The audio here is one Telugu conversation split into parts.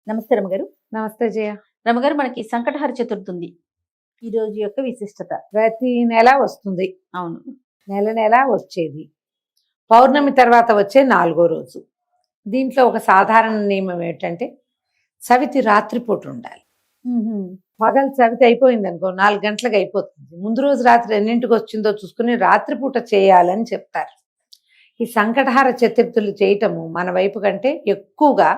నమస్తే రమగారు. నమస్తే జయ. రమగారు, మనకి సంకటహర చతుర్థి ఉంది. ఈ రోజు యొక్క విశిష్టత. ప్రతి నెల వస్తుంది. అవును. నెల నెల వచ్చేది. పౌర్ణమి తర్వాత వచ్చే 4వ రోజు. దీంట్లో ఒక సాధారణ నియమం ఏంటంటే చవితి రాత్రిపూట ఉండాలి. పగలు చవితి అయిపోయింది అనుకో 4 గంటలకు అయిపోతుంది. ముందు రోజు రాత్రి ఎన్నింటికి వచ్చిందో చూసుకుని రాత్రిపూట చేయాలని చెప్తారు. ఈ సంకటహార చతుర్థులు చేయటము మన వైపు కంటే ఎక్కువగా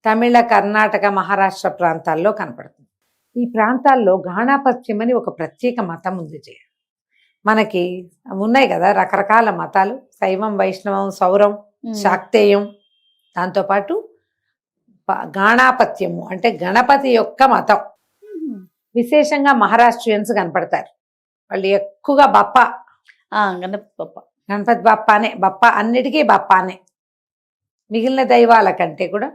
తమిళ, కర్ణాటక, మహారాష్ట్ర ప్రాంతాల్లో కనపడుతుంది. ఈ ప్రాంతాల్లో గాణాపత్యం అని ఒక ప్రత్యేక మతం ఉంది జయ. మనకి ఉన్నాయి కదా రకరకాల మతాలు, శైవం, వైష్ణవం, సౌరం, శాక్తేయం. దాంతోపాటు గాణాపత్యము అంటే గణపతి యొక్క మతం. విశేషంగా మహారాష్ట్రియన్స్ కనపడతారు. వాళ్ళు ఎక్కువగా బప్ప, గణపతి బప్పానే, బప్ప అన్నిటికీ బప్పానే. మిగిలిన దైవాల కంటే కూడా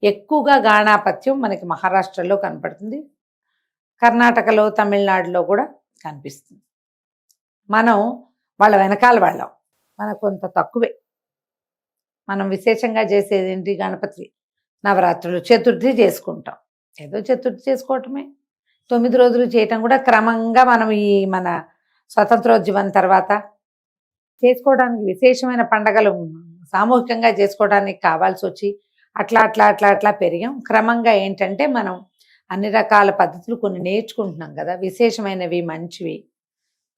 ఎక్కువగా గాణాపత్యం మనకి మహారాష్ట్రలో కనపడుతుంది. కర్ణాటకలో, తమిళనాడులో కూడా కనిపిస్తుంది. మనం వాళ్ళ వెనకాల వాళ్ళం, మనకు కొంత తక్కువే. మనం విశేషంగా చేసేది ఏంటి? గణపతి నవరాత్రులు, చతుర్థి చేసుకుంటాం. ఏదో చతుర్థి చేసుకోవటమే. 9 రోజులు చేయటం కూడా క్రమంగా మనం ఈ మన స్వతంత్రోద్యమం తర్వాత చేసుకోవడానికి విశేషమైన పండగలు సామూహికంగా చేసుకోవడానికి కావాల్సి వచ్చి అట్లా అట్లా అట్లా అట్లా పెరిగాం. క్రమంగా ఏంటంటే మనం అన్ని రకాల పద్ధతులు కొన్ని నేర్చుకుంటున్నాం కదా, విశేషమైనవి, మంచివి.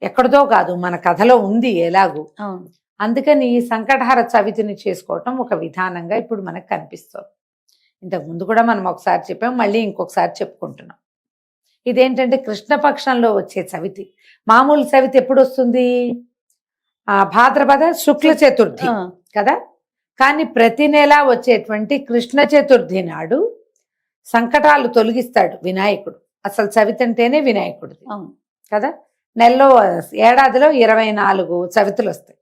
ఎక్కడితో కాదు, మన కథలో ఉంది ఎలాగూ. అందుకని ఈ సంకటహార చవితిని చేసుకోవటం ఒక విధానంగా ఇప్పుడు మనకు కనిపిస్తుంది. ఇంతకుముందు కూడా మనం ఒకసారి చెప్పాం, మళ్ళీ ఇంకొకసారి చెప్పుకుంటున్నాం. ఇదేంటంటే కృష్ణపక్షంలో వచ్చే చవితి. మామూలు చవితి ఎప్పుడు వస్తుంది? భాద్రపద శుక్ల చతుర్థి కదా. కానీ ప్రతి నెల వచ్చేటువంటి కృష్ణ చతుర్థి నాడు సంకటాలు తొలగిస్తాడు వినాయకుడు. అసలు చవితి అంటేనే వినాయకుడిది కదా. నెలలో ఏడాదిలో 24 చవితులు వస్తాయి.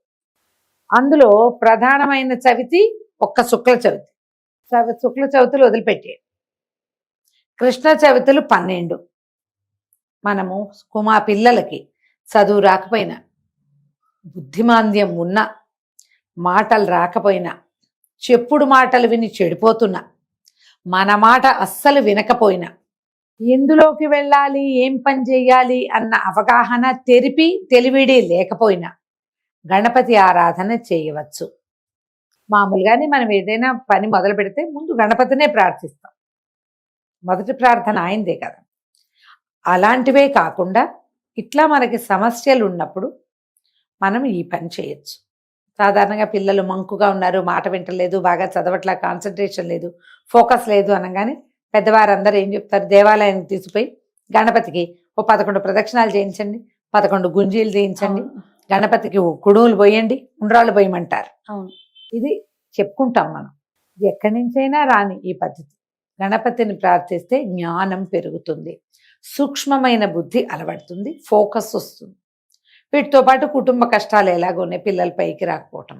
అందులో ప్రధానమైన చవితి ఒక్క శుక్ల చవితి. శుక్ల చవితులు వదిలిపెట్టే కృష్ణ చవితులు 12. మనము కుమా పిల్లలకి చదువు రాకపోయినా, బుద్ధిమాంద్యం ఉన్నా, మాటలు రాకపోయినా, చెప్పుడు మాటలు విని చెడిపోతున్నా, మన మాట అస్సలు వినకపోయినా, ఎందులోకి వెళ్ళాలి, ఏం పని చేయాలి అన్న అవగాహన తెలివిడి లేకపోయినా గణపతి ఆరాధన చేయవచ్చు. మామూలుగానే మనం ఏదైనా పని మొదలు పెడితే ముందు గణపతినే ప్రార్థిస్తాం. మొదటి ప్రార్థన ఆయనదే కదా. అలాంటివే కాకుండా ఇట్లా మనకి సమస్యలు ఉన్నప్పుడు మనం ఈ పని చేయొచ్చు. సాధారణంగా పిల్లలు మంకుగా ఉన్నారు, మాట వింటలేదు, బాగా చదవట్లా, కాన్సన్ట్రేషన్ లేదు, ఫోకస్ లేదు అనగానే పెద్దవారందరూ ఏం చెప్తారు? దేవాలయానికి తీసుకుపోయి గణపతికి 11 ప్రదక్షిణాలు చేయించండి, 11 గుంజీలు తీయించండి, గణపతికి కుడుములు పోయండి, ఉండ్రాళ్ళు పోయమంటారు. ఇది చెప్పుకుంటాం మనం. ఎక్కడి నుంచైనా రాని ఈ పద్ధతి. గణపతిని ప్రార్థిస్తే జ్ఞానం పెరుగుతుంది, సూక్ష్మమైన బుద్ధి అలవడుతుంది, ఫోకస్ వస్తుంది. వీటితో పాటు కుటుంబ కష్టాలు ఎలాగో ఉన్నాయి, పిల్లల పైకి రాకపోవటం,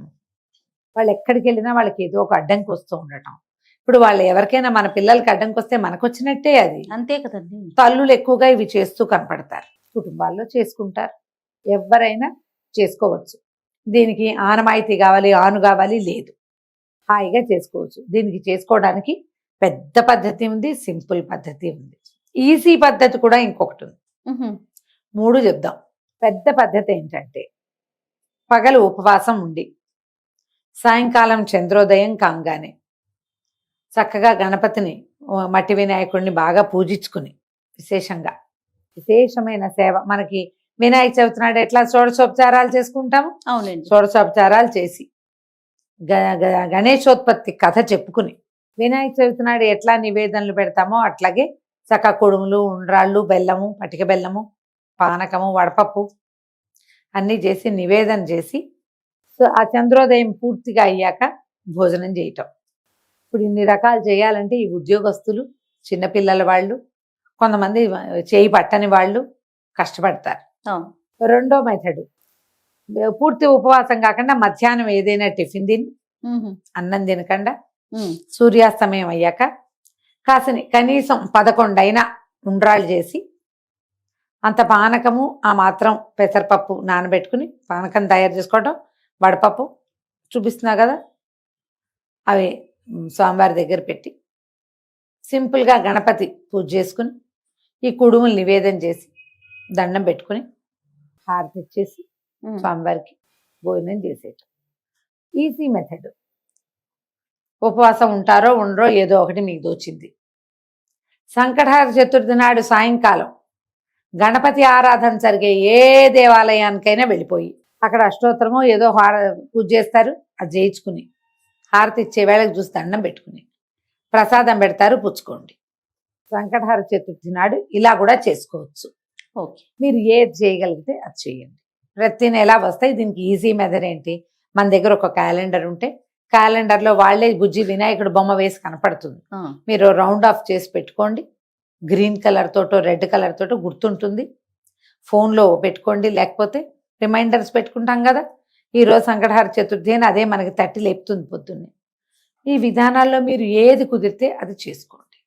వాళ్ళు ఎక్కడికి వెళ్ళినా వాళ్ళకి ఏదో ఒక అడ్డంకి వస్తూ ఉండటం. ఇప్పుడు వాళ్ళు ఎవరికైనా మన పిల్లలకి అడ్డంకి వస్తే మనకు వచ్చినట్టే అది. అంతే కదండి. తల్లులు ఎక్కువగా ఇవి చేస్తూ కనపడతారు. కుటుంబాల్లో చేసుకుంటారు, ఎవరైనా చేసుకోవచ్చు. దీనికి ఆనమాయితీ కావాలి, ఆను కావాలి లేదు, హాయిగా చేసుకోవచ్చు. దీనికి చేసుకోవడానికి పెద్ద పద్ధతి ఉంది, సింపుల్ పద్ధతి ఉంది, ఈజీ పద్ధతి కూడా ఇంకొకటి ఉంది. 3 చెప్దాం. పెద్ద పద్ధతి ఏంటంటే పగలు ఉపవాసం ఉండి సాయంకాలం చంద్రోదయం కాగానే చక్కగా గణపతిని, మట్టి వినాయకుడిని బాగా పూజించుకుని విశేషమైన సేవ. మనకి వినాయక చవితి నాడు ఎట్లా షోడశోపచారాలు చేసుకుంటాము? అవునండి. షోడశోపచారాలు చేసి గణేశోత్పత్తి కథ చెప్పుకుని వినాయక చవితి నాడు ఎట్లా నివేదనలు పెడతామో అట్లాగే చక్క కుడుములు, ఉండ్రాళ్ళు, బెల్లము, పటిక బెల్లము, పానకము, వడపప్పు అన్నీ చేసి నివేదన చేసి ఆ చంద్రోదయం పూర్తిగా అయ్యాక భోజనం చేయటం. ఇప్పుడు ఇన్ని రకాలు చేయాలంటే ఈ ఉద్యోగస్తులు, చిన్నపిల్లల వాళ్ళు, కొంతమంది చేయి పట్టని వాళ్ళు కష్టపడతారు. రెండో మెథడ్, పూర్తి ఉపవాసం కాకుండా మధ్యాహ్నం ఏదైనా టిఫిన్ తిని అన్నం తినకుండా సూర్యాస్తమయం అయ్యాక కనీసం 11 అయినా ఉండ్రాళ్ళు చేసి అంత పానకము, ఆ మాత్రం పెసరపప్పు నానబెట్టుకుని పానకం తయారు చేసుకోవటం, వడపప్పు చూపిస్తున్నా కదా, అవి స్వామివారి దగ్గర పెట్టి సింపుల్గా గణపతి పూజ చేసుకుని ఈ కుడుములు నివేదన చేసి దండం పెట్టుకుని హారతి ఇచ్చేసి స్వామివారికి భోజనం చేసేయటం. Easy method. ఉపవాసం ఉంటారో ఉండరో ఏదో ఒకటి మీకు దోచింది. సంకటహర చతుర్థి నాడు సాయంకాలం గణపతి ఆరాధన జరిగే ఏ దేవాలయానికైనా వెళ్ళిపోయి అక్కడ అష్టోత్తరమో ఏదో పూజ చేస్తారు, అది చేయించుకుని హారతి ఇచ్చే వేళకు చూసి దండం పెట్టుకుని ప్రసాదం పెడతారు, పుచ్చుకోండి. సంకటహర చతుర్థి నాడు ఇలా కూడా చేసుకోవచ్చు. ఓకే. మీరు ఏది చేయగలిగితే అది చేయండి. ప్రతి నెల వస్తాయి. దీనికి ఈజీ మెథడ్ ఏంటి, మన దగ్గర ఒక క్యాలెండర్ ఉంటే క్యాలెండర్లో వాళ్ళే బుజ్జి వినాయకుడు బొమ్మ వేసి కనపడుతుంది. మీరు రౌండ్ ఆఫ్ చేసి పెట్టుకోండి. గ్రీన్ కలర్ తోటో రెడ్ కలర్ తోటో గుర్తుంటుంది. ఫోన్లో పెట్టుకోండి, లేకపోతే రిమైండర్స్ పెట్టుకుంటాం కదా, ఈరోజు సంకటహర చతుర్థి అని అదే మనకి తట్టి లేపుతుంది పొద్దున్నే. ఈ విధానాల్లో మీరు ఏది కుదిరితే అది చేసుకోండి.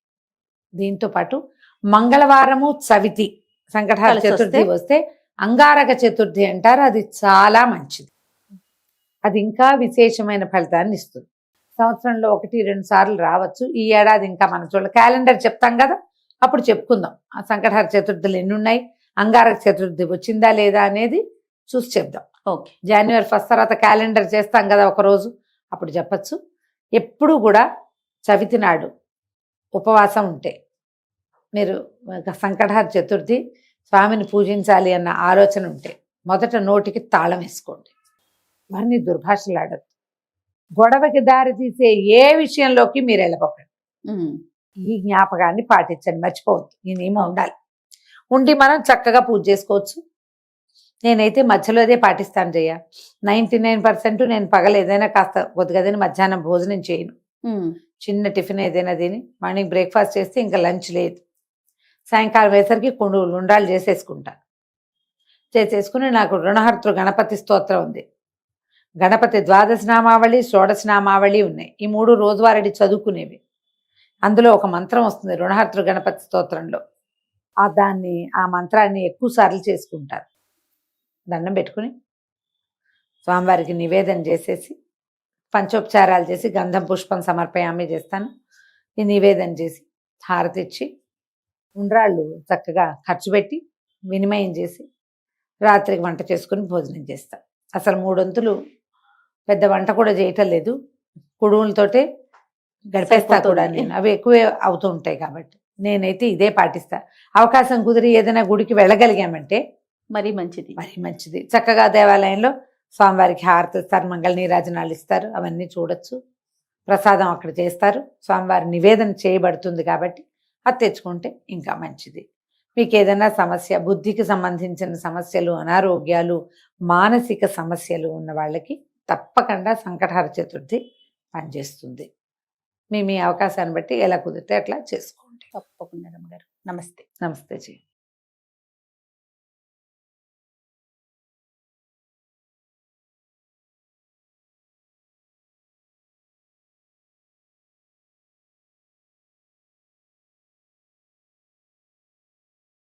దీంతో పాటు మంగళవారము చవితి సంకటహర చతుర్థి వస్తే అంగారక చతుర్థి అంటారు, అది చాలా మంచిది. అది ఇంకా విశేషమైన ఫలితాన్ని ఇస్తుంది. సంవత్సరంలో 1-2 సార్లు రావచ్చు. ఈ ఏడాది ఇంకా మనం క్యాలెండర్ చెప్తాం కదా, అప్పుడు చెప్పుకుందాం ఆ సంకటహర చతుర్థులు ఎన్ని ఉన్నాయి, అంగారక చతుర్థి వచ్చిందా లేదా అనేది చూసి చెప్దాం. ఓకే. జనవరి 1 తర్వాత క్యాలెండర్ చేస్తాం కదా ఒకరోజు, అప్పుడు చెప్పచ్చు. ఎప్పుడు కూడా చవితి నాడు ఉపవాసం ఉంటే మీరు సంకటహర చతుర్థి స్వామిని పూజించాలి అన్న ఆలోచన ఉంటే మొదట నోటికి తాళం వేసుకోండి. వారిని దుర్భాషలాడద్దు. గొడవకి దారి తీసే ఏ విషయంలోకి మీరు వెళ్ళబోకండి. ఈ జ్ఞాపకాన్ని పాటించండి, మర్చిపోవద్దు. ఈ నియమం ఉండాలి. ఉండి మనం చక్కగా పూజ చేసుకోవచ్చు. నేనైతే మధ్యలో అదే పాటిస్తాను జయ. 99% నేను పగలు ఏదైనా కాస్త కొద్దిగా మధ్యాహ్నం భోజనం చేయను. చిన్న టిఫిన్ ఏదైనా తిని మార్నింగ్ బ్రేక్ఫాస్ట్ చేస్తే ఇంకా లంచ్ లేదు. సాయంకాలం వేసరికి ఉండ్రాలు చేసేసుకుని నాకు రుణహర్తృ గణపతి స్తోత్రం ఉంది. గణపతి ద్వాదశ నామావళి, షోడశ నామావళి ఉన్నాయి. ఈ 3 రోజువారీ చదువుకునేవి. అందులో ఒక మంత్రం వస్తుంది రుణహర్తృ గణపతి స్తోత్రంలో. ఆ మంత్రాన్ని ఎక్కువ సార్లు చేసుకుంటారు. దండం పెట్టుకుని స్వామివారికి నివేదన చేసేసి పంచోపచారాలు చేసి గంధం పుష్పం సమర్పయామి చేస్తాను. ఈ నివేదన చేసి హారతి ఇచ్చి ఉండ్రాళ్ళు చక్కగా ఖర్చు పెట్టి వినిమయం చేసి రాత్రికి వంట చేసుకుని భోజనం చేస్తాను. అసలు 3 వంతులు పెద్ద వంట కూడా చేయటం లేదు, కుడుములతోటే గడిపేస్తా కూడా నేను. అవి ఎక్కువే అవుతూ ఉంటాయి కాబట్టి నేనైతే ఇదే పాటిస్తా. అవకాశం కుదిరి ఏదైనా గుడికి వెళ్ళగలిగామంటే మరీ మంచిది. చక్కగా దేవాలయంలో స్వామివారికి హారతి ఇస్తారు, మంగళ నీరాజనాలు ఇస్తారు, అవన్నీ చూడొచ్చు. ప్రసాదం అక్కడ చేస్తారు, స్వామివారి నివేదన చేయబడుతుంది కాబట్టి అది తెచ్చుకుంటే ఇంకా మంచిది. మీకు ఏదైనా సమస్య, బుద్ధికి సంబంధించిన సమస్యలు, అనారోగ్యాలు, మానసిక సమస్యలు ఉన్న వాళ్ళకి తప్పకుండా సంకటహర చతుర్థి పనిచేస్తుంది. మీ అవకాశాన్ని బట్టి ఎలా కుదిరితే అట్లా చేసుకోండి. తప్పకుండా రమ్మగారు. నమస్తే. నమస్తే జీ.